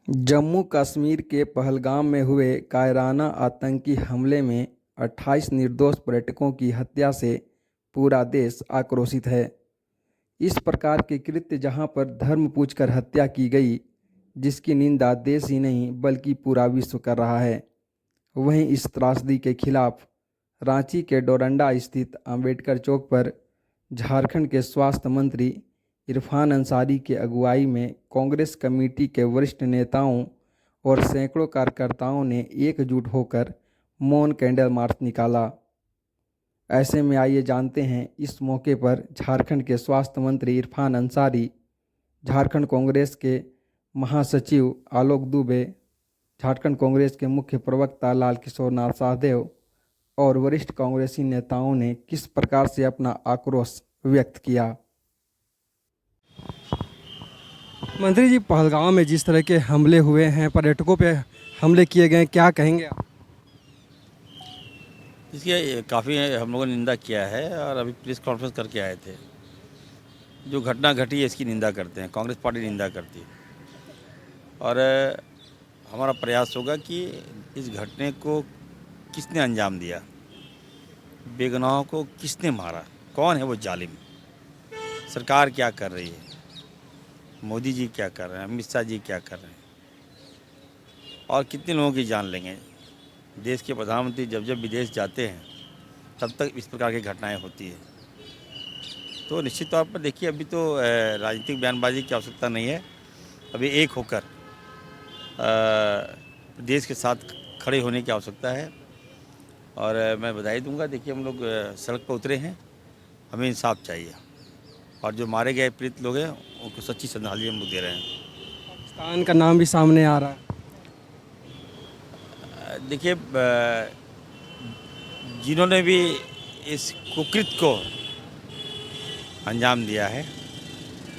जम्मू कश्मीर के पहलगाम में हुए कायराना आतंकी हमले में 28 निर्दोष पर्यटकों की हत्या से पूरा देश आक्रोशित है। इस प्रकार के कृत्य जहां पर धर्म पूछकर हत्या की गई, जिसकी निंदा देश ही नहीं बल्कि पूरा विश्व कर रहा है, वहीं इस त्रासदी के खिलाफ रांची के डोरंडा स्थित अंबेडकर चौक पर झारखंड के स्वास्थ्य मंत्री इरफान अंसारी की अगुवाई में कांग्रेस कमेटी के वरिष्ठ नेताओं और सैकड़ों कार्यकर्ताओं ने एकजुट होकर मौन कैंडल मार्च निकाला। ऐसे में आइए जानते हैं इस मौके पर झारखंड के स्वास्थ्य मंत्री इरफान अंसारी, झारखंड कांग्रेस के महासचिव आलोक दुबे, झारखंड कांग्रेस के मुख्य प्रवक्ता लाल किशोर नाथ साहदेव और वरिष्ठ कांग्रेसी नेताओं ने किस प्रकार से अपना आक्रोश व्यक्त किया। मंत्री जी, पहलगाम में जिस तरह के हमले हुए हैं, पर्यटकों पे हमले किए गए, क्या कहेंगे आप? इसकी काफ़ी हम लोगों ने निंदा किया है और अभी प्रेस कॉन्फ्रेंस करके आए थे। जो घटना घटी है इसकी निंदा करते हैं, कांग्रेस पार्टी निंदा करती है और हमारा प्रयास होगा कि इस घटने को किसने अंजाम दिया, बेगुनाहों को किसने मारा, कौन है वो जालिम, सरकार क्या कर रही है, मोदी जी क्या कर रहे हैं, अमित शाह जी क्या कर रहे हैं और कितने लोगों की जान लेंगे। देश के प्रधानमंत्री जब जब विदेश जाते हैं तब तक इस प्रकार की घटनाएं होती है। तो निश्चित तौर पर देखिए, अभी तो राजनीतिक बयानबाजी की आवश्यकता नहीं है, अभी एक होकर देश के साथ खड़े होने की आवश्यकता है। और मैं बधाई दूंगा, देखिए हम लोग सड़क पर उतरे हैं, हमें इंसाफ चाहिए और जो मारे गए पीड़ित लोग हैं उनको सच्ची श्रद्धांजलि हम लोग दे रहे हैं। पाकिस्तान का नाम भी सामने आ रहा है। देखिए, जिन्होंने भी इस कुकृत्य को अंजाम दिया है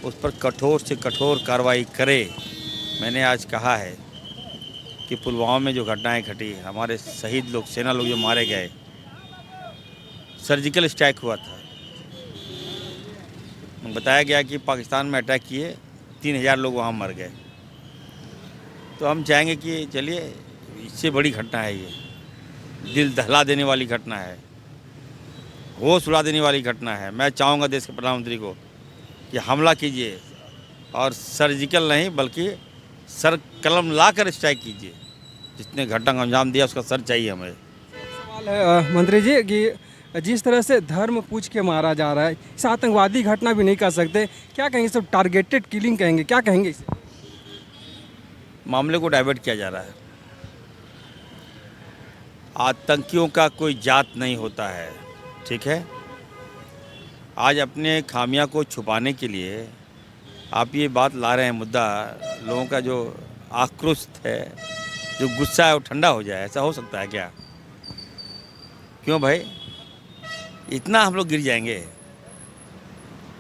उस पर कठोर से कठोर कार्रवाई करे। मैंने आज कहा है कि पुलवामा में जो घटनाएं घटी, हमारे शहीद लोग, सेना लोग जो मारे गए, सर्जिकल स्ट्राइक हुआ था। बताया गया कि पाकिस्तान में अटैक किए, 3000 लोग वहाँ मर गए। तो हम चाहेंगे कि चलिए, इससे बड़ी घटना है ये, दिल दहला देने वाली घटना है, होश उड़ा देने वाली घटना है। मैं चाहूँगा देश के प्रधानमंत्री को कि हमला कीजिए और सर्जिकल नहीं बल्कि सर कलम ला कर स्ट्राइक कीजिए। जिसने घटना को अंजाम दिया उसका सर चाहिए हमें। सवाल है मंत्री जी कि जिस तरह से धर्म पूछ के मारा जा रहा है, इसे आतंकवादी घटना भी नहीं कह सकते, क्या कहेंगे? सब टारगेटेड किलिंग कहेंगे, क्या कहेंगे इसे? मामले को डाइवर्ट किया जा रहा है। आतंकियों का कोई जात नहीं होता है, ठीक है। आज अपने खामियां को छुपाने के लिए आप ये बात ला रहे हैं, मुद्दा, लोगों का जो आक्रोश है, जो गुस्सा है वो ठंडा हो जाए। ऐसा हो सकता है क्या? क्यों भाई, इतना हम लोग गिर जाएंगे?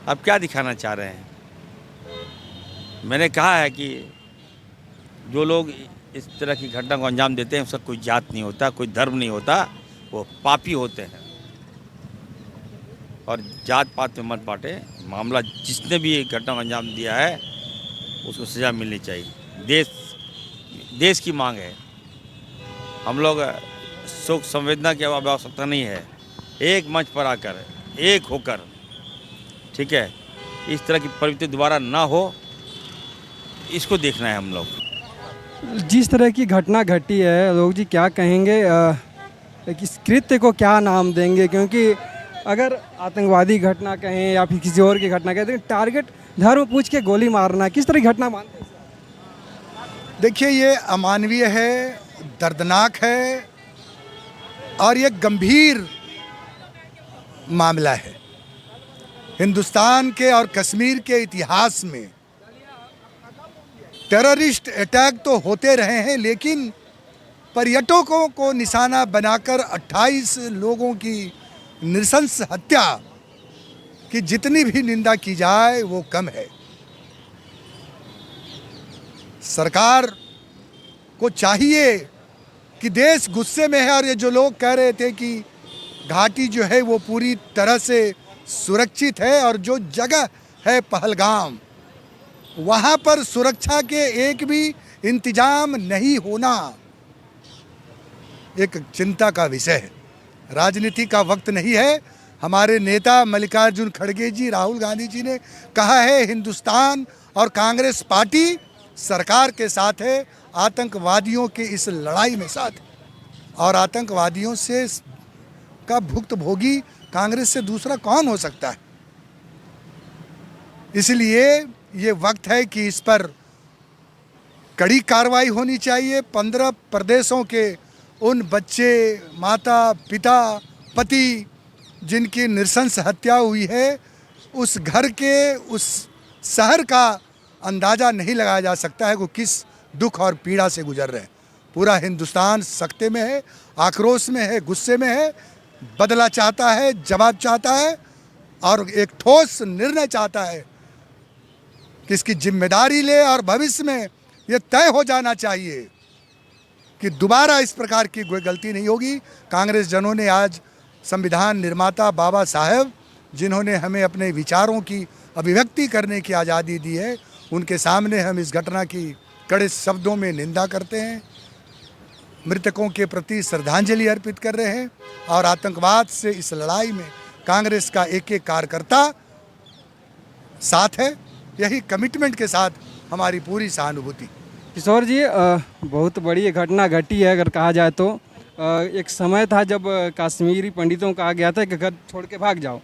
आप क्या दिखाना चाह रहे हैं? मैंने कहा है कि जो लोग इस तरह की घटना को अंजाम देते हैं उसका कोई जात नहीं होता, कोई धर्म नहीं होता, वो पापी होते हैं। और जात पात में मत बांटे। मामला जिसने भी एक घटना को अंजाम दिया है उसको सज़ा मिलनी चाहिए। देश की मांग है। हम लोग शोक संवेदना की आवश्यकता नहीं है। एक मंच पर आकर, एक होकर, ठीक है, इस तरह की प्रवृत्ति दोबारा ना हो, इसको देखना है हम लोग। जिस तरह की घटना घटी है, लोग जी क्या कहेंगे, इस कृत्य को क्या नाम देंगे? क्योंकि अगर आतंकवादी घटना कहें या फिर किसी और की घटना कहें, तो टारगेट धर्म पूछ के गोली मारना, किस तरह की घटना मानते हैं? देखिए, ये अमानवीय है, दर्दनाक है और ये गंभीर मामला है। हिंदुस्तान के और कश्मीर के इतिहास में टेररिस्ट अटैक तो होते रहे हैं, लेकिन पर्यटकों को निशाना बनाकर 28 लोगों की नृशंस हत्या की जितनी भी निंदा की जाए वो कम है। सरकार को चाहिए कि देश गुस्से में है और ये जो लोग कह रहे थे कि घाटी जो है वो पूरी तरह से सुरक्षित है और जो जगह है पहलगाम, वहाँ पर सुरक्षा के एक भी इंतजाम नहीं होना एक चिंता का विषय है। राजनीति का वक्त नहीं है। हमारे नेता मल्लिकार्जुन खड़गे जी, राहुल गांधी जी ने कहा है हिंदुस्तान और कांग्रेस पार्टी सरकार के साथ है, आतंकवादियों के इस लड़ाई में साथ है। और आतंकवादियों से का भुक्तभोगी कांग्रेस से दूसरा कौन हो सकता है। इसलिए ये वक्त है कि इस पर कड़ी कार्रवाई होनी चाहिए। 15 प्रदेशों के उन बच्चे, माता, पिता, पति जिनकी नृशंस हत्या हुई है, उस घर के, उस शहर का अंदाज़ा नहीं लगाया जा सकता है वो किस दुख और पीड़ा से गुजर रहे हैं। पूरा हिंदुस्तान सख्ते में है, आक्रोश में है, गुस्से में है, बदला चाहता है, जवाब चाहता है और एक ठोस निर्णय चाहता है कि इसकी जिम्मेदारी ले। और भविष्य में ये तय हो जाना चाहिए कि दोबारा इस प्रकार की कोई गलती नहीं होगी। कांग्रेस जनों ने आज संविधान निर्माता बाबा साहब, जिन्होंने हमें अपने विचारों की अभिव्यक्ति करने की आज़ादी दी है, उनके सामने हम इस घटना की कड़े शब्दों में निंदा करते हैं, मृतकों के प्रति श्रद्धांजलि अर्पित कर रहे हैं और आतंकवाद से इस लड़ाई में कांग्रेस का एक एक कार्यकर्ता साथ है। यही कमिटमेंट के साथ हमारी पूरी सहानुभूति। किशोर जी, बहुत बड़ी ये घटना घटी है अगर कहा जाए तो। एक समय था जब कश्मीरी पंडितों को कहा गया था कि घर छोड़ के भाग जाओ।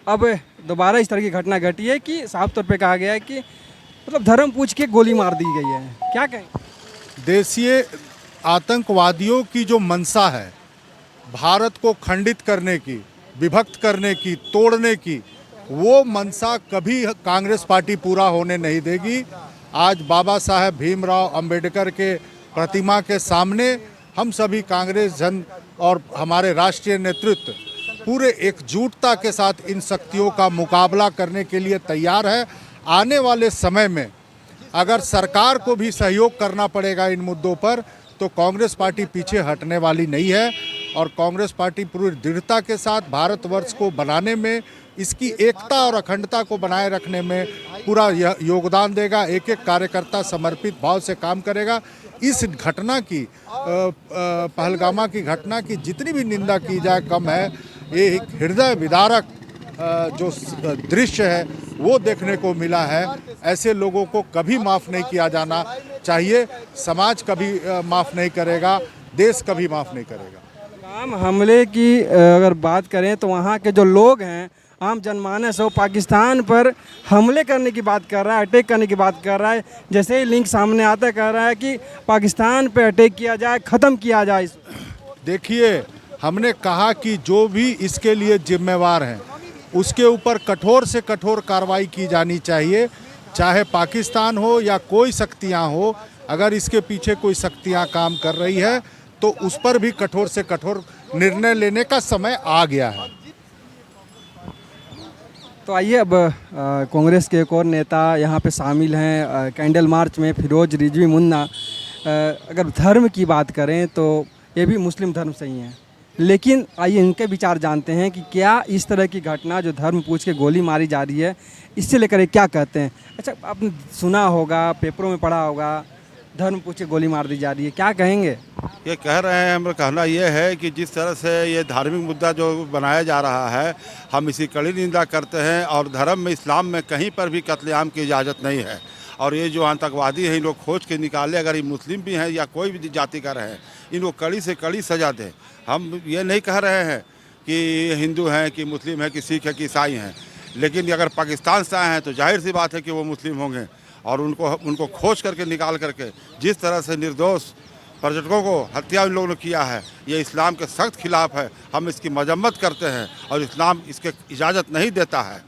अब दोबारा इस तरह की घटना घटी है कि साफ तौर पे कहा गया है कि मतलब धर्म पूछ के गोली मार दी गई है। क्या कहें? देशीय आतंकवादियों की जो मंशा है भारत को खंडित करने की, विभक्त करने की, तोड़ने की, वो मंशा कभी कांग्रेस पार्टी पूरा होने नहीं देगी। आज बाबा साहेब भीमराव अंबेडकर के प्रतिमा के सामने हम सभी कांग्रेस जन और हमारे राष्ट्रीय नेतृत्व पूरे एकजुटता के साथ इन शक्तियों का मुकाबला करने के लिए तैयार है। आने वाले समय में अगर सरकार को भी सहयोग करना पड़ेगा इन मुद्दों पर, तो कांग्रेस पार्टी पीछे हटने वाली नहीं है और कांग्रेस पार्टी पूरी दृढ़ता के साथ भारतवर्ष को बनाने में, इसकी एकता और अखंडता को बनाए रखने में पूरा योगदान देगा। एक एक कार्यकर्ता समर्पित भाव से काम करेगा। इस घटना की, पहलगामा की घटना की जितनी भी निंदा की जाए कम है। ये एक हृदय विदारक जो दृश्य है वो देखने को मिला है। ऐसे लोगों को कभी माफ़ नहीं किया जाना चाहिए। समाज कभी माफ़ नहीं करेगा, देश कभी माफ़ नहीं करेगा। आम हमले की अगर बात करें तो वहाँ के जो लोग हैं, आम जनमानस हो, पाकिस्तान पर हमले करने की बात कर रहा है, अटैक करने की बात कर रहा है। जैसे ही लिंक सामने आता है कह रहा है कि पाकिस्तान पे अटैक किया जाए, ख़त्म किया जाए। देखिए, हमने कहा कि जो भी इसके लिए जिम्मेवार हैं उसके ऊपर कठोर से कठोर कार्रवाई की जानी चाहिए, चाहे पाकिस्तान हो या कोई शक्तियां हो। अगर इसके पीछे कोई शक्तियां काम कर रही है तो उस पर भी कठोर से कठोर निर्णय लेने का समय आ गया है। तो आइए अब कांग्रेस के एक और नेता यहाँ पे शामिल हैं कैंडल मार्च में, फिरोज रिजवी मुन्ना। अगर धर्म की बात करें तो ये भी मुस्लिम धर्म से ही हैं, लेकिन आइए इनके विचार जानते हैं कि क्या इस तरह की घटना जो धर्म पूछ के गोली मारी जा रही है, इससे लेकर क्या कहते हैं। अच्छा, आपने सुना होगा, पेपरों में पढ़ा होगा, धर्म पूछ के गोली मार दी जा रही है, क्या कहेंगे? ये कह रहे हैं, हमारा कहना ये है कि जिस तरह से ये धार्मिक मुद्दा जो बनाया जा रहा है, हम इसी कड़ी निंदा करते हैं। और धर्म में, इस्लाम में कहीं पर भी कत्लेआम की इजाज़त नहीं है। और ये जो आतंकवादी हैं, इन लोग खोज के निकाले, अगर ये मुस्लिम भी हैं या कोई भी जाति का रहे, इनको कड़ी से कड़ी सज़ा दें। हम ये नहीं कह रहे हैं कि हिंदू हैं, कि मुस्लिम हैं, कि सिख है, कि ईसाई हैं, लेकिन अगर पाकिस्तान से आए हैं तो जाहिर सी बात है कि वो मुस्लिम होंगे। और उनको खोज करके निकाल करके जिस तरह से निर्दोष पर्यटकों को हत्या इन लोगों ने किया है, ये इस्लाम के सख्त खिलाफ है। हम इसकी मजम्मत करते हैं और इस्लाम इसके इजाज़त नहीं देता है।